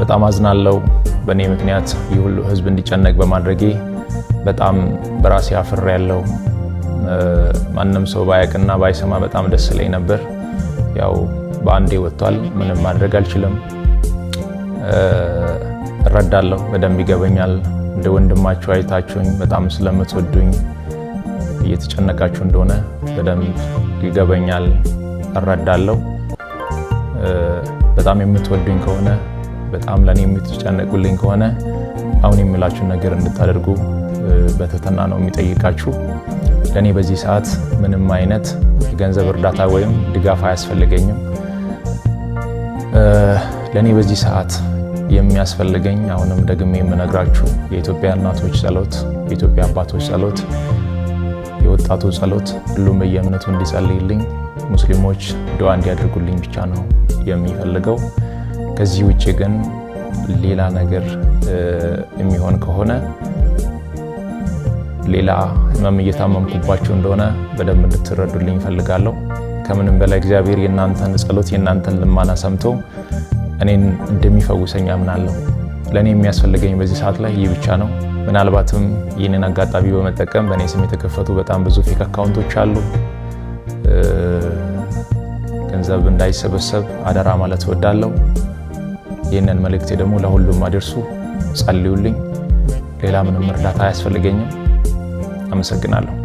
በጣም አዝናለሁ። በእኔ ምክንያት የሁሉ ህዝብ እንዲጨነቅ በማድረጌ በጣም በራሴ አፍሬያለሁ። ማንም ሰው ባያቅና ባይሰማ በጣም ደስ ይለኝ ነበር። ያው በአንዴ ወጥቷል፣ ምንም ማድረግ አልችልም። እረዳለሁ፣ በደንብ ይገበኛል። እንደ ወንድማችሁ አይታችሁኝ በጣም ስለምትወዱኝ እየተጨነቃችሁ እንደሆነ በደንብ ይገበኛል፣ እረዳለሁ። በጣም የምትወዱኝ ከሆነ በጣም ለኔ የምትጨነቁልኝ ከሆነ አሁን የሚላችሁ ነገር እንድታደርጉ በትህትና ነው የሚጠይቃችሁ። ለኔ በዚህ ሰዓት ምንም አይነት የገንዘብ እርዳታ ወይም ድጋፍ አያስፈልገኝም። ለኔ በዚህ ሰዓት የሚያስፈልገኝ አሁንም ደግሜ የምነግራችሁ የኢትዮጵያ እናቶች ጸሎት፣ የኢትዮጵያ አባቶች ጸሎት፣ የወጣቱ ጸሎት፣ ሁሉም በየእምነቱ እንዲጸልይልኝ፣ ሙስሊሞች ዱዓ እንዲያደርጉልኝ ብቻ ነው የሚፈልገው። ከዚህ ውጪ ግን ሌላ ነገር የሚሆን ከሆነ ሌላ ህመም እየታመምኩባችሁ እንደሆነ በደንብ እንድትረዱልኝ እፈልጋለሁ። ከምንም በላይ እግዚአብሔር የእናንተን ጸሎት የእናንተን ልመና ሰምቶ እኔን እንደሚፈውሰኝ አምናለሁ። ለኔ የሚያስፈልገኝ በዚህ ሰዓት ላይ ይህ ብቻ ነው። ምናልባትም ይህንን አጋጣሚ በመጠቀም በእኔ ስም የተከፈቱ በጣም ብዙ ፌክ አካውንቶች አሉ። ገንዘብ እንዳይሰበሰብ አደራ ማለት እወዳለሁ። ይህንን መልእክቴ ደግሞ ለሁሉም አድርሱ፣ ጸልዩልኝ። ሌላ ምንም እርዳታ አያስፈልገኝም። አመሰግናለሁ።